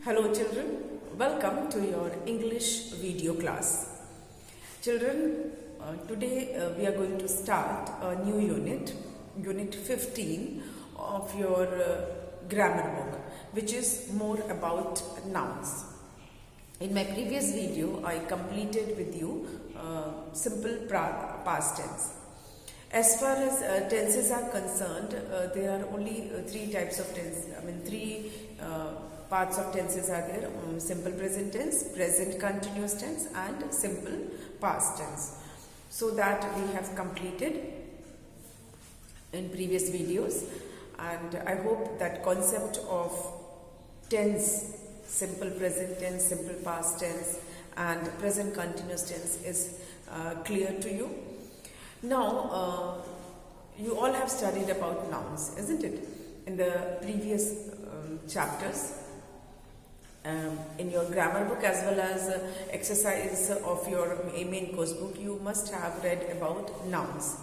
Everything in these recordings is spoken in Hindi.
Hello children, welcome to your English video class. Children, today we are going to start a new unit, Unit 15 of your grammar book, which is more about nouns. In my previous video, I completed with you simple past tense. As far as tenses are concerned, there are only three types of tense. Three parts of tenses are there: simple present tense, present continuous tense, and simple past tense. So that we have completed in previous videos, and I hope that concept of tense, simple present tense, simple past tense, and present continuous tense is clear to you. Now, you all have studied about nouns, isn't it? In the previous chapters, in your grammar book as well as exercise of your main course book, you must have read about nouns.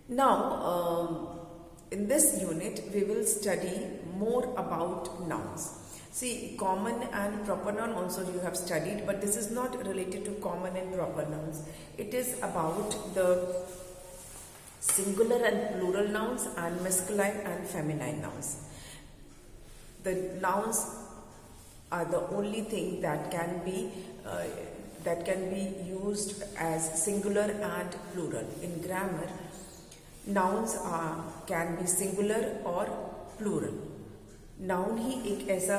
Now, in this unit, we will study more about nouns. See, common and proper noun also you have studied, but this is not related to common and proper nouns. It is about the singular and plural nouns and masculine and feminine nouns. The nouns are the only thing that can be used as singular and plural. In grammar, nouns can be singular or plural. Noun ही एक ऐसा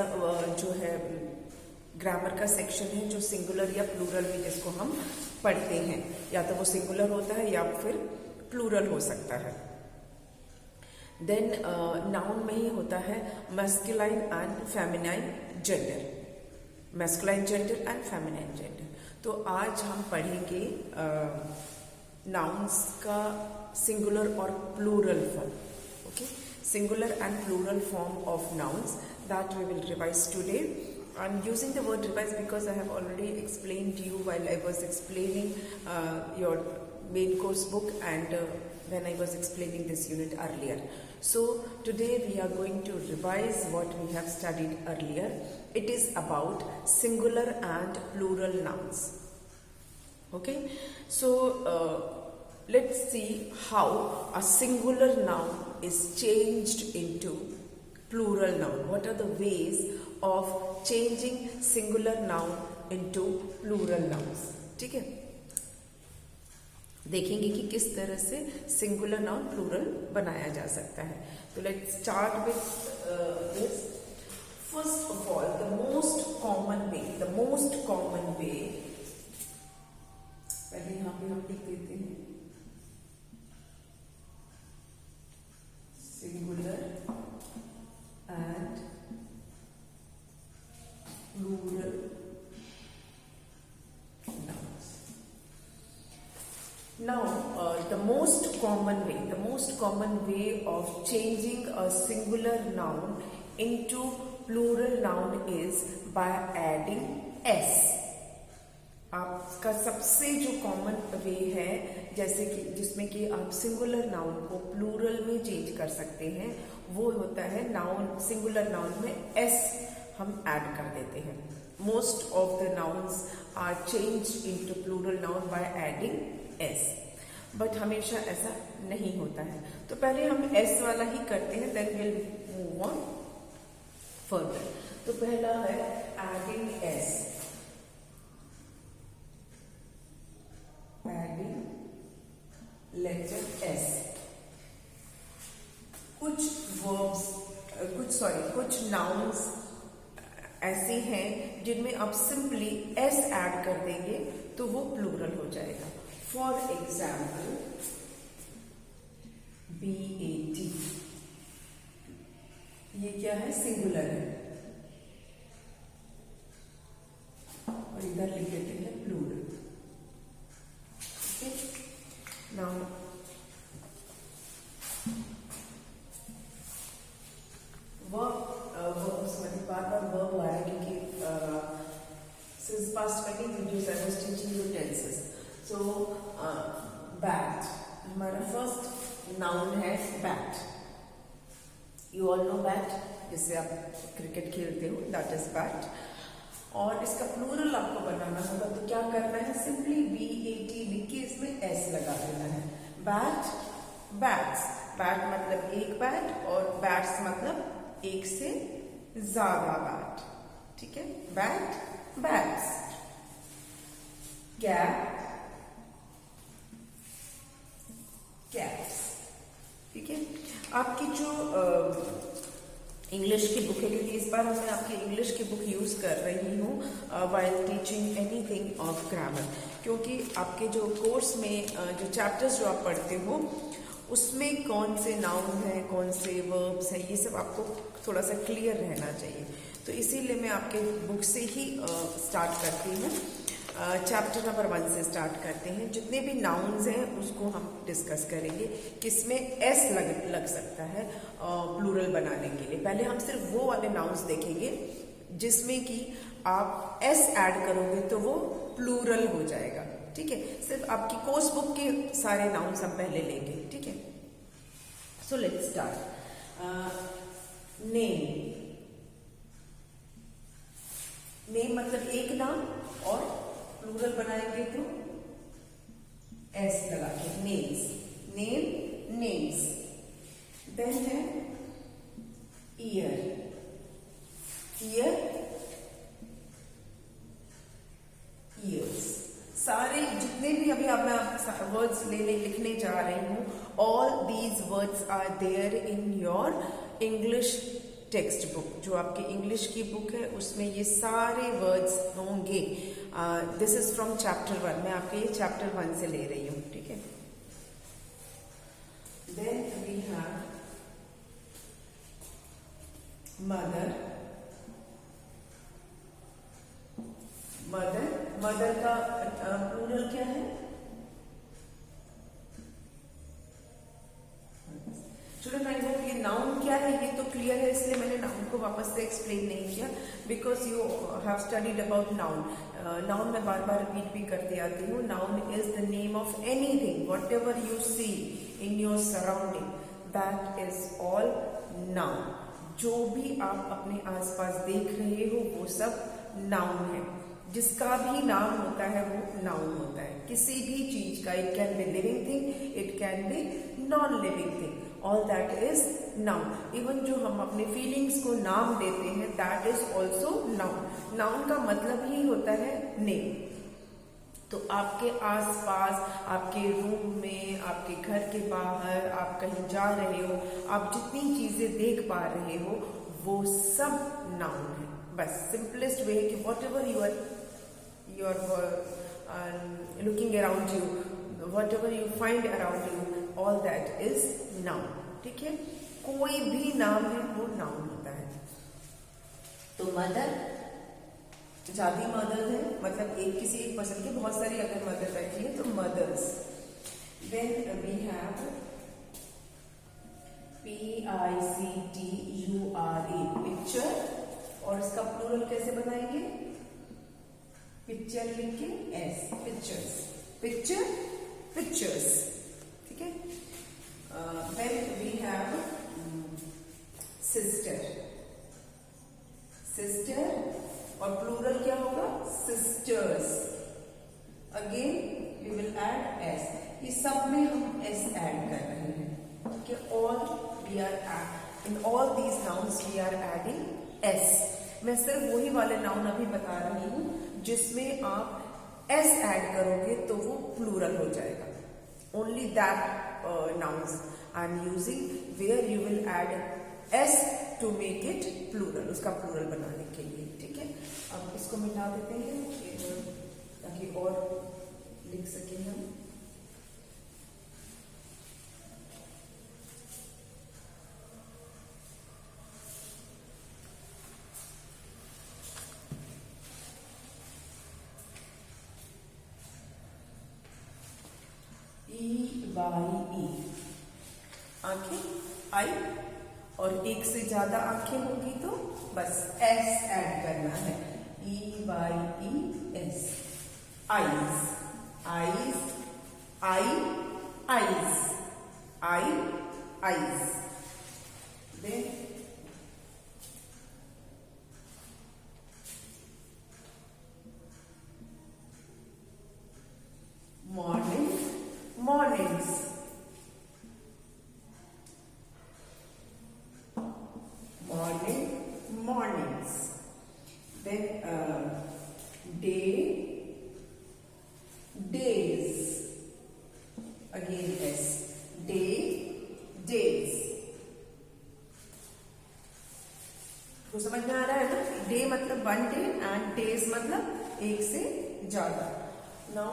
जो है ग्रामर का सेक्शन है जो सिंगुलर या प्लूरल में जिसको हम पढ़ते हैं, या तो वो सिंगुलर होता है या फिर प्लूरल हो सकता है. देन नाउन में ही होता है masculine and feminine gender, masculine gender and feminine gender. तो आज हम पढ़ेंगे नाउन्स का सिंगुलर और plural form. Okay, singular and plural form of nouns that we will revise today. I'm using the word revise because I have already explained to you while I was explaining your main course book and when I was explaining this unit earlier. So today we are going to revise what we have studied earlier. It is about singular and plural nouns. Okay, so let's see how a singular noun is changed into plural noun. What are the ways of changing singular noun into plural nouns? ठीक है, देखेंगे कि किस तरह से सिंगुलर नाउन प्लूरल बनाया जा सकता है. तो let's start with this. First of all, the most common वे, पहले यहाँ पे हम लिख देते हैं singular and plural nouns. Now, the most common way of changing a singular noun into plural noun is by adding s. आपका सबसे जो कॉमन वे है, जैसे कि जिसमें कि आप सिंगुलर नाउन को प्लूरल में चेंज कर सकते हैं, वो होता है नाउन, सिंगुलर नाउन में एस हम ऐड कर देते हैं. Most of the nouns are changed into plural noun by adding S, but हमेशा ऐसा नहीं होता है. तो पहले हम एस वाला ही करते हैं, then will move on further. तो पहला है एडिंग एस. Letter S. कुछ नाउन्स ऐसे हैं जिनमें आप सिंपली एस ऐड कर देंगे तो वो प्लूरल हो जाएगा. फॉर एग्जाम्पल, BAT, ये क्या है? सिंगुलर है, और इधर लिख देते हैं प्लूरल. Now, बार वर्ब आ रहा है क्योंकि since past many videos I was teaching you tenses. So, bat, हमारा first noun है bat. You all know bat? जिससे आप क्रिकेट खेलते हो, दैट इज बैट। और इसका प्लूरल आपको बनाना होगा तो क्या करना है, सिंपली BAT लिख के इसमें S लगा देना है। बैट, बैट्स, बैट मतलब एक बैट और बैट्स मतलब एक से ज्यादा बैट, ठीक है, बैट, बैट्स। कैप, कैप्स, ठीक है। आपकी जो इंग्लिश की बुक है, क्योंकि इस बार मैं आपकी इंग्लिश की बुक यूज कर रही हूँ while teaching anything of grammar, क्योंकि आपके जो कोर्स में जो चैप्टर्स जो आप पढ़ते हो उसमें कौन से नाउन हैं, कौन से वर्ब्स हैं, ये सब आपको थोड़ा सा क्लियर रहना चाहिए। तो इसीलिए मैं आपके बुक से ही स्टार्ट करती हूँ। चैप्टर नंबर 1 से स्टार्ट करते हैं। जितने भी नाउन्स हैं उसको हम डिस्कस करेंगे, किसमें S लग सकता है प्लूरल बनाने के लिए। पहले हम सिर्फ वो वाले नाउन्स देखेंगे जिसमें कि आप S ऐड करोगे तो वो प्लूरल हो जाएगा, ठीक है। सिर्फ आपकी कोर्स बुक के सारे नाउन्स हम पहले लेंगे, ठीक है। So let's start. Name, name मतलब एक नाम, और प्लूरल बनाएंगे तो S लगा के, नेम्स, नेम, नेम्स। देन है ईयर, ईयर, ईयर्स। सारे जितने भी अभी अब मैं वर्ड्स लिखने जा रही हूँ, all these words are there in your English text book. जो आपकी इंग्लिश की बुक है उसमें ये सारे वर्ड्स होंगे। दिस इज फ्रॉम चैप्टर 1, मैं आपके ये चैप्टर 1 से ले रही हूँ, ठीक है। Then we have mother, mother, mother का प्लूरल क्या है, स्टूडेंट। आई होप ये नाउन क्या है ये तो क्लियर है, इसलिए मैंने नाउन को वापस से एक्सप्लेन नहीं किया, because you have studied about noun. Noun मैं बार बार रिपीट भी करते आती हूँ। Noun is the name of anything, whatever you see in your surrounding, that is all noun. जो भी आप अपने आसपास देख रहे हो वो सब नाउन है। जिसका भी नाम होता है वो नाउन होता है, किसी भी चीज का। It can be living thing, it can be non living thing, all that is noun. Even जो हम अपने फीलिंग्स को नाम देते हैं, that is also noun. Noun का मतलब ही होता है नेम। तो आपके आसपास, आपके रूम में, आपके घर के बाहर, आप कहीं जा रहे हो, आप जितनी चीजें देख पा रहे हो वो सब नाउन है। बस सिंपलेस्ट वे कि whatever you are looking around you, whatever you find around you, all that is noun, ठीक है। कोई भी नाम है वो नाउन होता है। तो मदर, ज्यादा मदर है, मतलब एक किसी एक पर्सन की बहुत सारी अगर मदर बैठी है तो mothers. Then we have PICTURA, picture, और इसका प्लूरल कैसे बनाएंगे, पिक्चर लिख के S, पिक्चर्स, पिक्चर, पिक्चर्स, ठीक है। Then we have sister, sister, और प्लूरल क्या होगा, sisters. Again we will add S, ये सब में हम S ऐड कर रहे हैं, ठीक है। All we are in all these nouns we are adding S। मैं सिर्फ वही वाले नाउन अभी बता रही हूँ जिसमें आप S ऐड करोगे तो वो प्लूरल हो जाएगा। Only that nouns I am using where you will add S to make it plural, उसका प्लूरल बनाने के लिए, ठीक है। अब इसको मिटा देते हैं ताकि और लिख सकें हम। EYE, आंखें, आई, और एक से ज्यादा आंखें होगी तो बस S ऐड करना है, EYES, eyes, eyes, eye, eyes, eye, eyes. Then mornings. Then day, days. Again S. Day, days. तो समझ में आ रहा है ना? डे मतलब 1 डे एंड डेज मतलब एक से ज्यादा. नाउ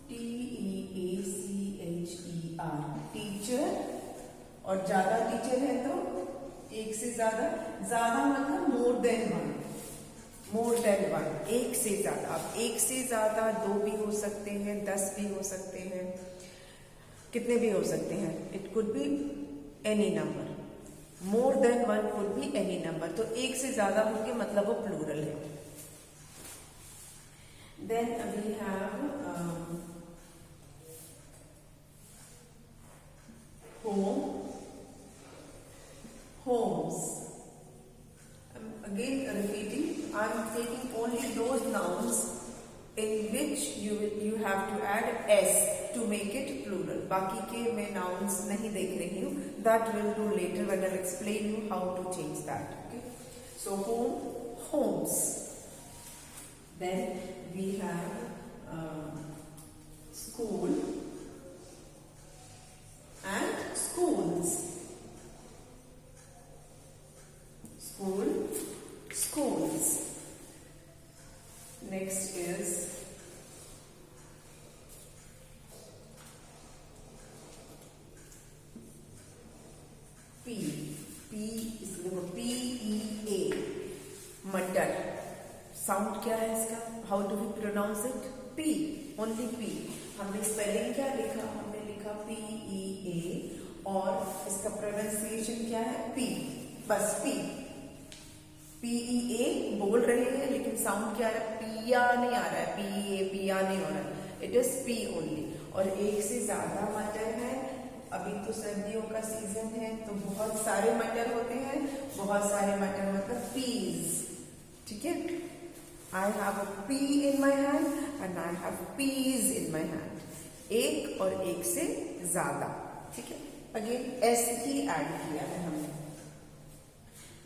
TEACHER, टीचर, और ज्यादा टीचर है तो एक से ज्यादा. ज्यादा मतलब मोर देन वन. एक से ज्यादा. अब एक से ज्यादा 2 भी हो सकते हैं, 10 भी हो सकते हैं, कितने भी हो सकते हैं. It could be any number. More than 1 could be any number. तो एक से ज्यादा होंगे मतलब वो प्लूरल है. Then we have home, homes. Again repeating, I am taking only those nouns in which you have to add s to make it plural. बाकी के मैं nouns नहीं देख रही हूँ. That will do later when I'll explain you how to change that. Okay. So home, homes. Then we have school and schools. School, schools. Next is P. इसलिए PEA, मटर. साउंड क्या है इसका? How do we pronounce it? P, only P. हमने स्पेलिंग क्या लिखा? हमने लिखा PEA और इसका प्रोनाउंसिएशन क्या है? P. बस P. PEA बोल रहे हैं लेकिन साउंड क्या आ रहा है? पिया नहीं आ रहा है. PEA पिया नहीं हो रहा है. It is P only. और एक से ज्यादा मटर है. अभी तो सर्दियों का सीजन है तो बहुत सारे मटर होते हैं. बहुत सारे मटर मतलब पीज. ठीक है. I have a pea in my hand and I have peas in my hand. एक और एक से ज्यादा. ठीक है. अगेन S ही ऐड किया है हमने.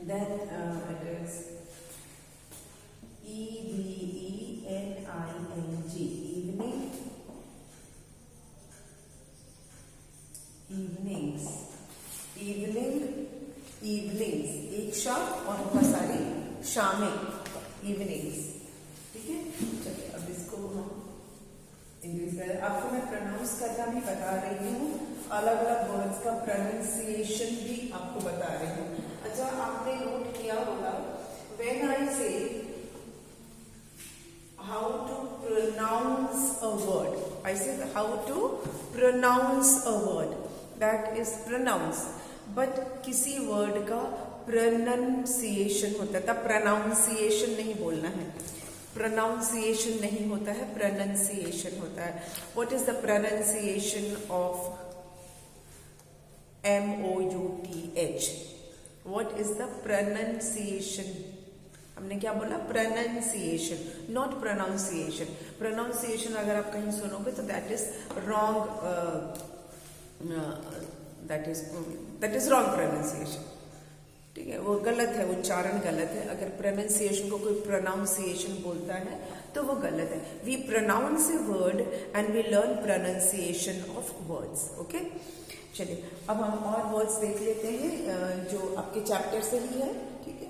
Then it is EVENING, evening, evenings, evenings. एक शाम और बहुत सारी शामें. evenings. ठीक है. चलिए अब इसको हम इंग्लिश में आपको मैं प्रोनाउंस करना भी बता रही हूँ. अलग अलग वर्ड्स का प्रोनाउंसिएशन भी आपको बता रही हूँ. अच्छा, आपने नोट किया होगा when I say how to pronounce a word, I say how to pronounce a word, that is pronounce. But किसी वर्ड का प्रोनाउंसिएशन होता है. तब प्रोनाउंसिएशन नहीं बोलना है. प्रोनाउंसिएशन नहीं होता है, प्रोनाउंसिएशन होता है. What is the pronunciation of MOUTH? What is the pronunciation? हमने क्या बोला? Pronunciation, not pronunciation. प्रोनाउंसिएशन अगर आप कहीं सुनोगे तो that is wrong. That is wrong pronunciation. ठीक है. वो गलत है, उच्चारण गलत है. अगर प्रोनाउंसिएशन को कोई प्रोनाउंसिएशन बोलता है तो वो गलत है. We pronounce a word and we learn pronunciation of words. Okay. चलिए अब हम और वर्ड्स देख लेते हैं जो आपके चैप्टर से ही है. ठीक है.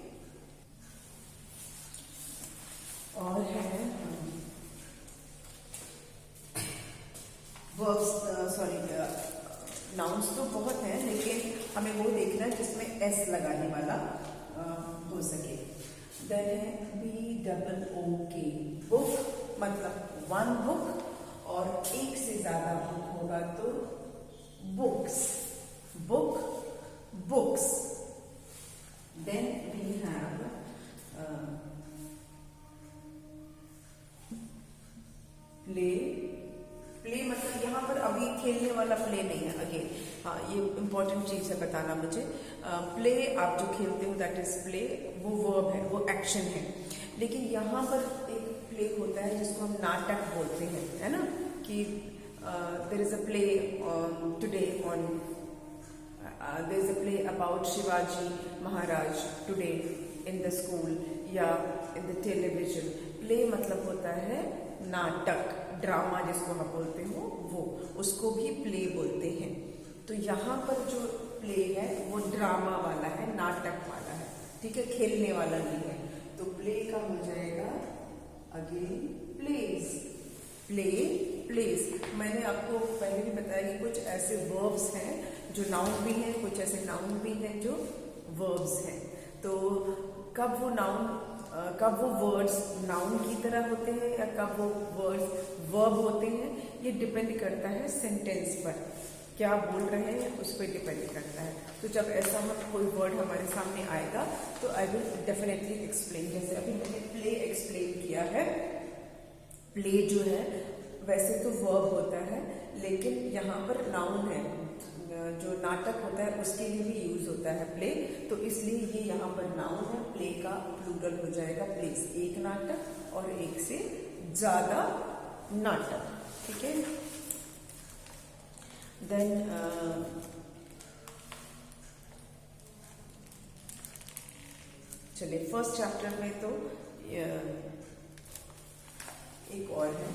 और है वर्ब्स, सॉरी नाउन्स तो बहुत हैं लेकिन हमें वो देखना है जिसमें S लगाने वाला हो सके. देन है BOOK, बुक मतलब 1 बुक, और एक से ज्यादा बुक होगा तो books, books. Then we have play मतलब यहाँ पर अभी खेलने वाला प्ले नहीं है. अगेन हाँ, ये इंपॉर्टेंट चीज है बताना मुझे. प्ले आप जो खेलते हो दैट इज प्ले, वो वर्ब है, वो एक्शन है. लेकिन यहाँ पर एक प्ले होता है जिसको हम नाटक बोलते हैं, है ना. कि there is a play today on there is a play about Shivaji Maharaj today. In the school या इन द टेलीविजन। प्ले मतलब होता है नाटक, ड्रामा जिसको हम बोलते हो वो, उसको भी प्ले बोलते हैं। तो यहाँ पर जो प्ले है वो ड्रामा वाला है, नाटक वाला है, ठीक है, खेलने वाला नहीं है। तो प्ले का हो जाएगा अगेन प्लेज, प्ले प्लेज। मैंने आपको पहले भी बताया कि कुछ ऐसे वर्ब्स हैं जो नाउन भी हैं, कुछ ऐसे नाउन भी हैं जो वर्ब्स हैं। तो कब वो वर्ड्स नाउन की तरह होते हैं या कब वो वर्ड्स वर्ब होते हैं, ये डिपेंड करता है सेंटेंस पर, क्या बोल रहे हैं उस पर डिपेंड करता है। तो जब ऐसा कोई वर्ड हमारे सामने आएगा तो आई विल डेफिनेटली एक्सप्लेन। जैसे अभी मैंने प्ले एक्सप्लेन किया है। प्ले जो है वैसे तो वर्ब होता है, लेकिन यहाँ पर नाउन है, जो नाटक होता है उसके लिए भी यूज होता है प्ले, तो इसलिए ये यहाँ पर नाउन है। प्ले का प्लूरल हो जाएगा प्लेस, एक नाटक और एक से ज्यादा नाटक, ठीक है। देन चलिए फर्स्ट चैप्टर में तो एक और है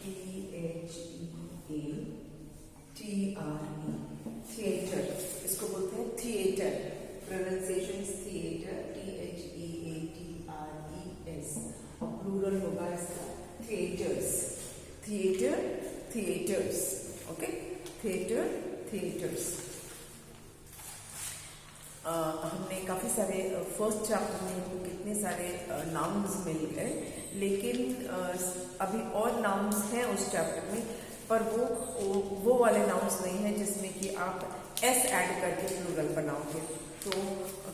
THEATRE, थिएटर, इसको बोलते हैं थिएटर, प्रोनाउंसिएशन थिएटर, THEATRES, और प्लूरल होगा इसका theatres, theatre theatres, okay, theatre theatres. हमने काफी सारे फर्स्ट चैप्टर में हमको कितने सारे नाउन्स मिल गए, लेकिन अभी और नाउन्स हैं उस चैप्टर में, पर वो वाले नाउन्स नहीं है जिसमें कि आप एस ऐड करके प्लूरल बनाओगे। तो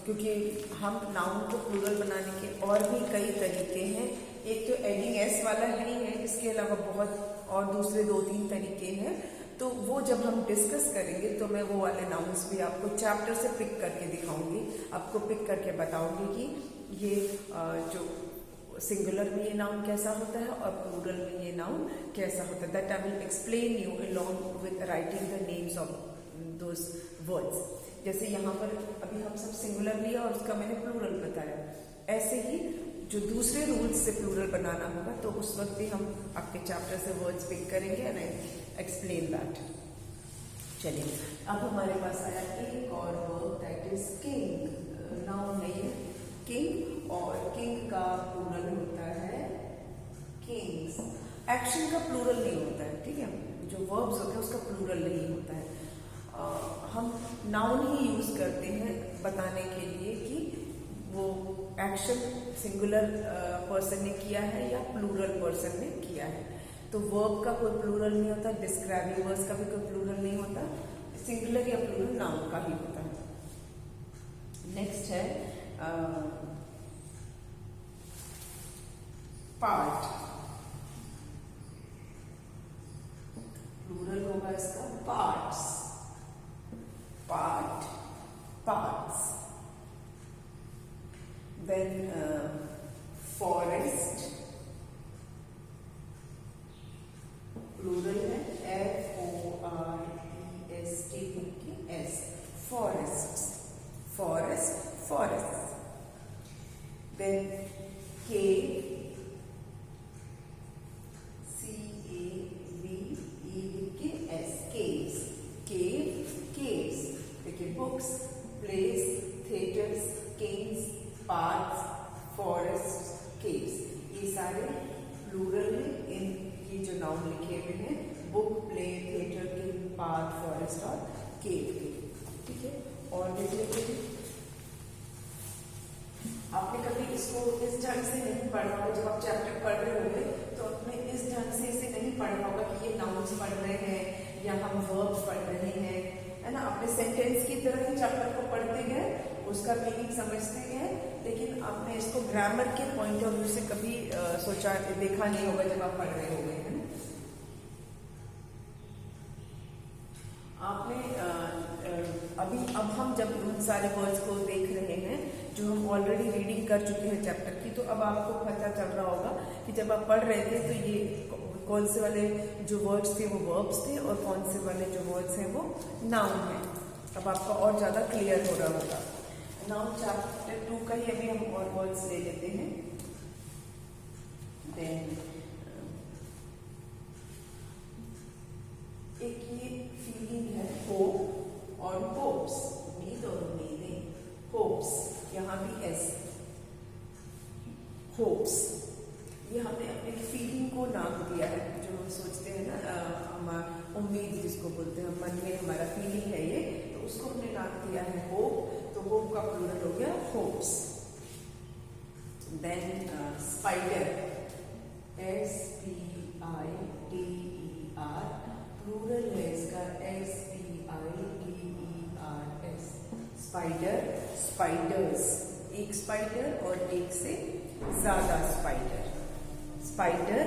क्योंकि हम नाउन को प्लूरल बनाने के और भी कई तरीके हैं, एक तो एडिंग एस वाला ही है, इसके अलावा बहुत और दूसरे 2-3 तरीके हैं। तो वो जब हम डिस्कस करेंगे तो मैं वो वाले नाउन्स भी आपको चैप्टर से पिक करके दिखाऊंगी, आपको पिक करके बताऊंगी कि ये जो सिंगुलर में ये नाउन कैसा होता है और प्लूरल में ये नाउन कैसा होता है। That I will explain you along with writing the names of those words. जैसे यहाँ पर अभी हम सब सिंगुलर लिया और उसका मैंने प्लूरल बताया, ऐसे ही जो दूसरे रूल्स से प्लूरल बनाना होगा तो उस वक्त भी हम आपके चैप्टर से वर्ड्स पिक करेंगे एंड आई एक्सप्लेन दैट। चलिए अब हमारे पास आया एक और word, that is king. Noun नहीं है किंग, और किंग का प्लूरल होता है किंग्स। एक्शन का प्लूरल नहीं होता है, ठीक है, जो वर्ब्स होते हैं उसका प्लूरल नहीं होता है। हम नाउन ही यूज करते हैं बताने के लिए कि वो एक्शन सिंगुलर पर्सन ने किया है या प्लूरल पर्सन ने किया है। तो वर्ब का कोई प्लूरल नहीं होता, डिस्क्राइबिंग वर्ड्स का भी कोई प्लूरल नहीं होता, सिंगुलर या प्लूरल नाउन का ही होता है। नेक्स्ट है पार्ट, प्लूरल होगा इसका parts, part, parts. Then forest, plural है FOREST, forest, forest, forest. Then cave, CAVES, caves, cave, caves। देखिए books, place, theatres, kings, parks, forest, caves, ये सारे प्लूरल में इन ये जो नाउन लिखे हुए हैं, book, play, theatre, king, park, forest और केव के, ठीक है। और देख लेते हैं, आपने कभी इसको इस ढंग से नहीं पढ़ा होगा, जब आप चैप्टर पढ़ रहे होंगे तो आपने इस ढंग से इसे नहीं पढ़ा होगा कि ये नाउन्स पढ़ रहे हैं या हम वर्ब्स पढ़ रहे हैं, है ना। आपने सेंटेंस की तरह ही चैप्टर को पढ़ते गए, उसका मीनिंग समझते गए, लेकिन आपने इसको ग्रामर के पॉइंट ऑफ व्यू से कभी सोचा देखा नहीं होगा जब आप पढ़ रहे होंगे, है ना। आपने अब हम जब उन सारे वर्ड्स को देख रहे हैं जो हम ऑलरेडी रीडिंग कर चुके हैं चैप्टर की, तो अब आपको पता चल रहा होगा कि जब आप पढ़ रहे थे तो ये कौन से वाले जो वर्ड्स थे वो वर्ब्स थे और कौन से वाले जो वर्ड्स हैं वो नाउन है। अब आपका और ज्यादा क्लियर हो रहा होगा। नाउन चैप्टर चैप्टर 2 का ही अभी हम और वर्ड्स ले लेते हैं। देन एक ये फीलिंग है होप और होप्स, उम्मीद और उम्मीदें, होप्स, यहाँ भी एस, होप्स, ये हमने अपने फीलिंग को नाम दिया है, जो हम सोचते हैं ना, हम उम्मीद जिसको बोलते हैं, मन में हमारा फीलिंग है ये, तो उसको हमने नाम दिया है होप, तो होप का प्लूरल हो गया hopes. Then spider, SPIDER, plural है इसका SPIDERS, स्पाइडर, स्पाइडर्स, एक स्पाइडर और एक से ज्यादा स्पाइडर, स्पाइडर,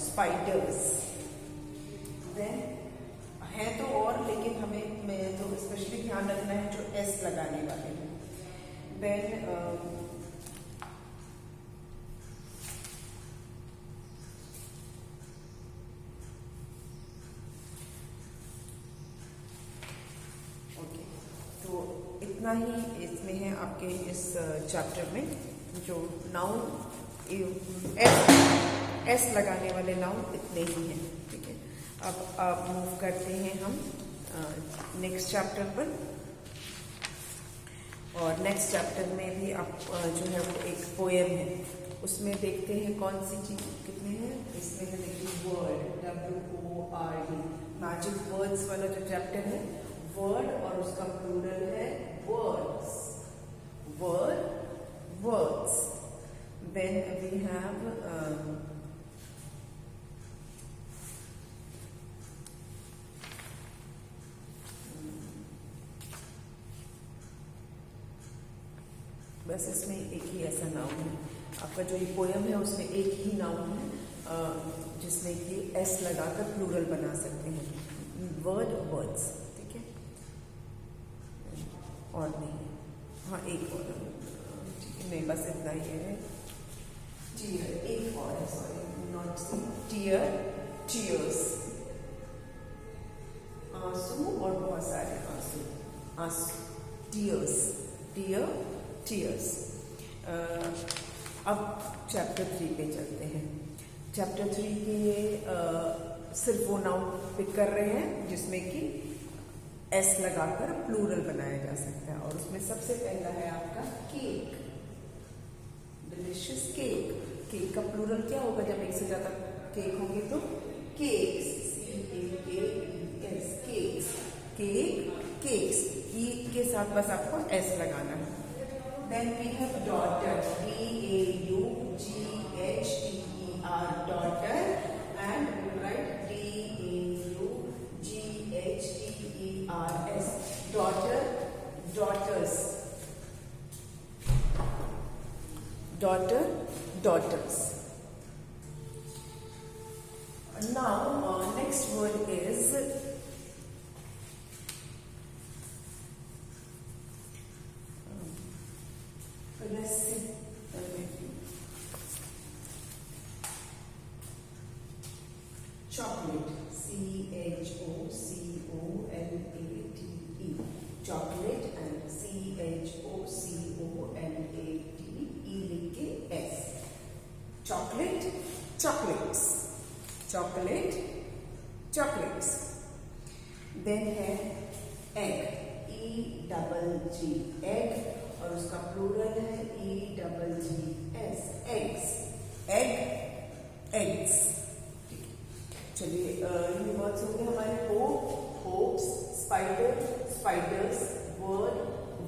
स्पाइडर्स। देन है तो और, लेकिन हमें तो स्पेशली ध्यान रखना है जो एस लगाने वाले हैं। देन इतना ही इसमें है आपके इस चैप्टर में, जो नाउन एस लगाने वाले नाउन इतने ही हैं। ठीक है, अब मूव करते हैं हम नेक्स्ट चैप्टर पर, और नेक्स्ट चैप्टर में भी आप जो है वो एक पोएम है, उसमें देखते हैं कौन सी चीज कितने हैं। इसमें है देखिए वर्ड, WORD, मैजिक वर्ड्स वाला जो चैप्टर है, वर्ड और उसका प्लूरल है words, word, words. Then we have बस इसमें एक ही ऐसा नाउन है, आपका जो ये पोयम है उसमें एक ही नाउन है जिसमें कि एस लगाकर प्लूरल बना सकते हैं, वर्ड, वर्ड्स। और नहीं, हाँ एक और, ठीक है, नहीं बस इतना ही है। टीयर, एक और है, sorry not C, tear, tears, आंसू और बहुत सारे आंसू, आंसू, टीयर्स, टीयर, टीयर्स। अब चैप्टर 3 पे चलते हैं। चैप्टर 3 के सिर्फ वो नाउन पिक कर रहे हैं जिसमें कि एस लगाकर प्लूरल बनाया जा सकता है, और उसमें सबसे पहला है आपका केक, डिलिशियस केक। केक का प्लूरल क्या होगा जब एक से ज्यादा केक होंगे? तो cakes, CAKES, cakes, cake, cakes, E के साथ बस आपको एस लगाना है। Then we have daughter, DAUGHTER, daughter, and write DAUGHTERS, daughter, daughters, daughter, daughters. Now next word is let's see, chocolate, CHOCOLATE, chocolate, and CHOCOLATE लिख के S, chocolate, chocolates, chocolate, chocolates. Then है egg, EGG, egg, और उसका प्लूरल है EGGS, eggs, egg, eggs. चलिए ये वर्ड्स होंगे हमारे hope, hopes, spider, spiders, word,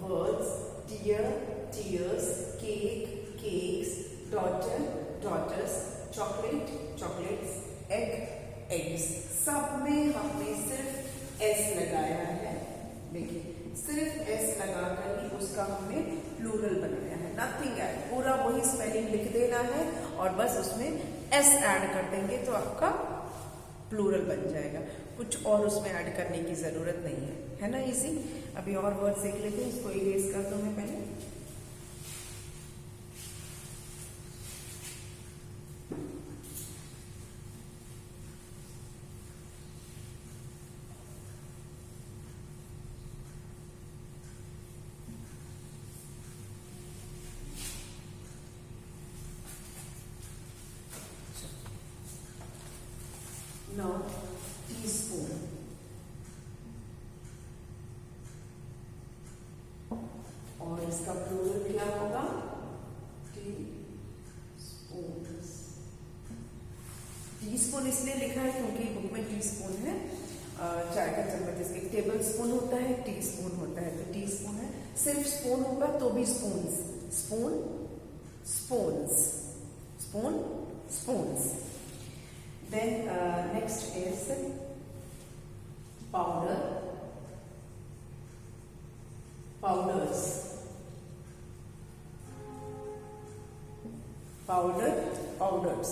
words, tear, tears, cake, cakes, daughter, daughters, chocolate, chocolates, egg, eggs. सब में हमने सिर्फ एस लगाया है, देखिए सिर्फ एस लगाकर ही उसका हमने प्लूरल बनाया है, नथिंग ऐड, पूरा वही स्पेलिंग लिख देना है और बस उसमें एस ऐड कर देंगे तो आपका प्लूरल बन जाएगा, कुछ और उसमें ऐड करने की जरूरत नहीं है ना, इजी। अभी और वर्ड सीख लेते हैं, इसको इरेज कर दो मैं पहले। और इसका प्लूरल क्या होगा? टी स्पून इसलिए लिखा है क्योंकि बुक में टी स्पून है, चाय का चम्मच जिसके टेबल स्पून होता है, टी स्पून होता है, तो टी स्पून है। सिर्फ स्पून होगा तो भी spoons, spoon spoons, spoon spoons. Then next is powder, powders, powder powders.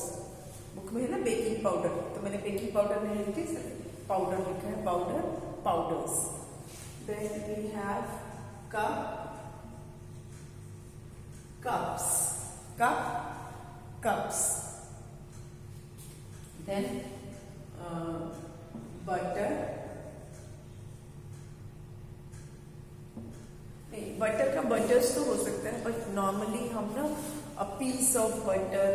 Book में है ना बेकिंग पाउडर, तो मैंने बेकिंग पाउडर नहीं लिखी, पाउडर लिखा है, powder powders. Then we have cup, cups, cup cups. Then butter, नहीं बटर का बटर्स तो हो सकता है, बट नॉर्मली हम ना a piece of butter,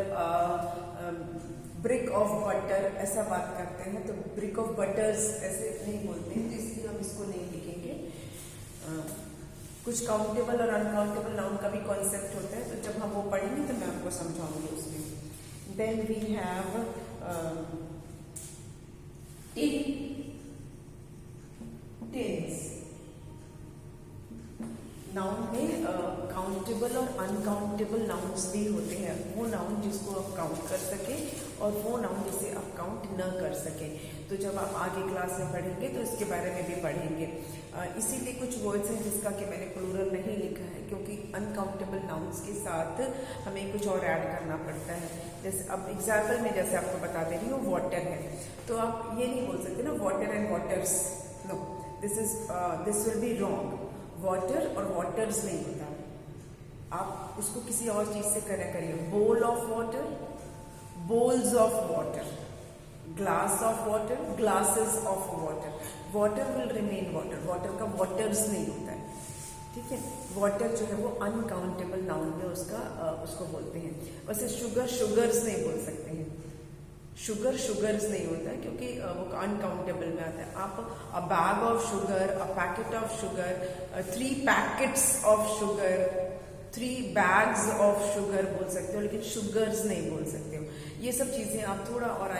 brick of butter ऐसा बात करते हैं, तो ब्रिक ऑफ बटर्स ऐसे नहीं बोलते हैं, तो इसलिए हम इसको नहीं लिखेंगे। कुछ काउंटेबल और अनकाउंटेबल नाउन का भी कॉन्सेप्ट होता है, तो जब हम वो पढ़ेंगे तो मैं आपको समझाऊंगी उसमें। Then we have tins. Noun में काउंटेबल और अनकाउंटेबल नाउन्स भी होते हैं। वो नाउन जिसको आप काउंट कर सके और वो नाउन जिसे आप काउंट न कर सके। तो जब आप आगे क्लास में पढ़ेंगे तो इसके बारे में भी पढ़ेंगे। इसीलिए कुछ वर्ड्स हैं जिसका कि मैंने प्लूरल नहीं लिखा है, क्योंकि अनकाउंटेबल नाउन्स के साथ हमें कुछ और ऐड करना पड़ता है। जैसे अब एग्जाम्पल में जैसे आपको बता दे रही हूँ, वाटर है, तो आप ये नहीं बोल सकते ना water and waters, no, this will be wrong. Water और वाटर्स नहीं होता, आप उसको किसी और चीज से कनेक्ट करिए। Bowl of water, bowls of water, glass of water, glasses of water. Water will remain water, water का वाटर्स नहीं होता है, ठीक है। वाटर जो है वो अनकाउंटेबल नाउन में उसको बोलते हैं। वैसे शुगर शुगर्स नहीं बोल सकते हैं, शुगर शुगर्स नहीं होता है, क्योंकि वो अनकाउंटेबल में आता है। आप अ bag of sugar, a packet of sugar, 3 packets of sugar, 3 bags of sugar बोल सकते हो, लेकिन शुगर्स नहीं बोल सकते हो। ये सब चीजें आप थोड़ा और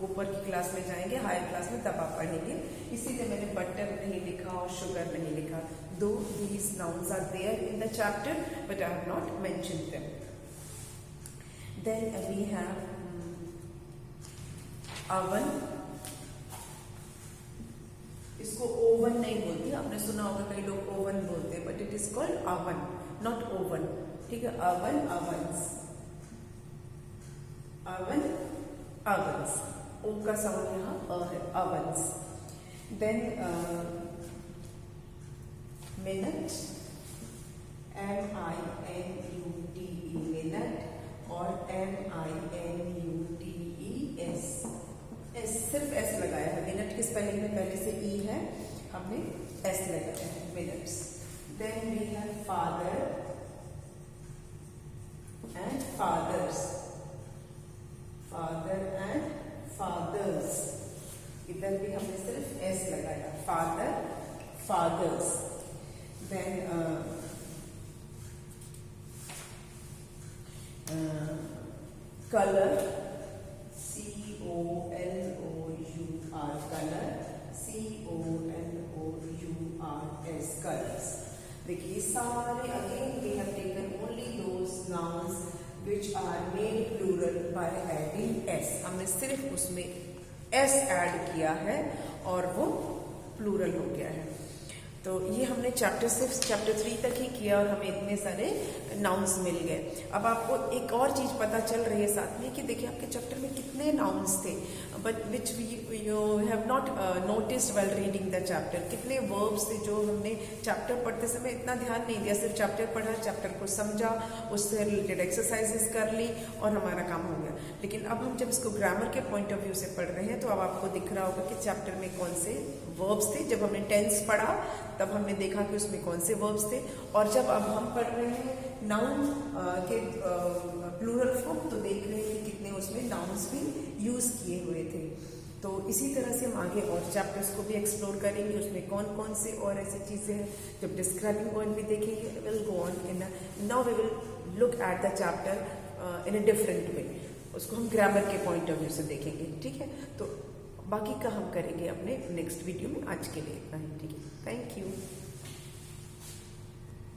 ऊपर की क्लास में जाएंगे, हायर क्लास में, तब आप पढ़ेंगे। इसीलिए मैंने बटर नहीं लिखा और शुगर नहीं लिखा, though these nouns are there in the chapter but I have not mentioned them. Then we have oven. इसको ओवन नहीं बोलते, आपने सुना होगा कई लोग ओवन बोलते हैं, but it is called oven, not oven, ठीक है। Oven, ovens, oven, ovens, O का साउंड यहाँ अ है, ovens. Then minute, MINUTE, minute, और MINUTES, सिर्फ एस लगाया है। मिनट के स्पेलिंग में पहले से ई है, हमने एस लगाया है, minutes. Then we have father and fathers, father and fathers, इधर भी हमने सिर्फ एस लगाया, father, fathers. Then colour, COLOUR, colour, COLOURS, colours. देखिए सारे again we have taken only those nouns which are made plural by adding S. हमने सिर्फ उसमें एस ऐड किया है और वो प्लूरल हो गया है। तो ये हमने चैप्टर 6, चैप्टर 3 तक ही किया और हमें इतने सारे नाउन्स मिल गए। अब आपको एक और चीज पता चल रही है साथ में कि देखिए आपके चैप्टर में कितने नाउन्स थे, but which you have not noticed while reading the chapter. कितने वर्ब्स थे जो हमने चैप्टर पढ़ते समय इतना ध्यान नहीं दिया, सिर्फ चैप्टर पढ़ा, चैप्टर को समझा, उससे रिलेटेड एक्सरसाइजेस कर ली और हमारा काम हो गया। लेकिन अब हम जब इसको ग्रामर के पॉइंट ऑफ व्यू से पढ़ रहे हैं तो अब आपको दिख रहा होगा कि चैप्टर में कौन से वर्ब्स थे। जब हमने टेंस पढ़ा तब हमने देखा कि उसमें कौन से वर्ब्स थे, और जब अब हम पढ़ रहे हैं नाउन के प्लूरल फॉर्म तो देख रहे हैं कि कितने उसमें नाउन्स भी यूज किए हुए थे। तो इसी तरह से हम आगे और चैप्टर्स को भी एक्सप्लोर करेंगे, उसमें कौन कौन से और ऐसी चीज़ें हैं। जब डिस्क्राइबिंग वर्ड भी देखेंगे, will go on in now we will look at the chapter in a different way. उसको हम ग्रामर के पॉइंट ऑफ व्यू से देखेंगे, ठीक है। तो बाकी का हम करेंगे अपने नेक्स्ट वीडियो में। आज के लिए इतना ही, ठीक है। Thank you.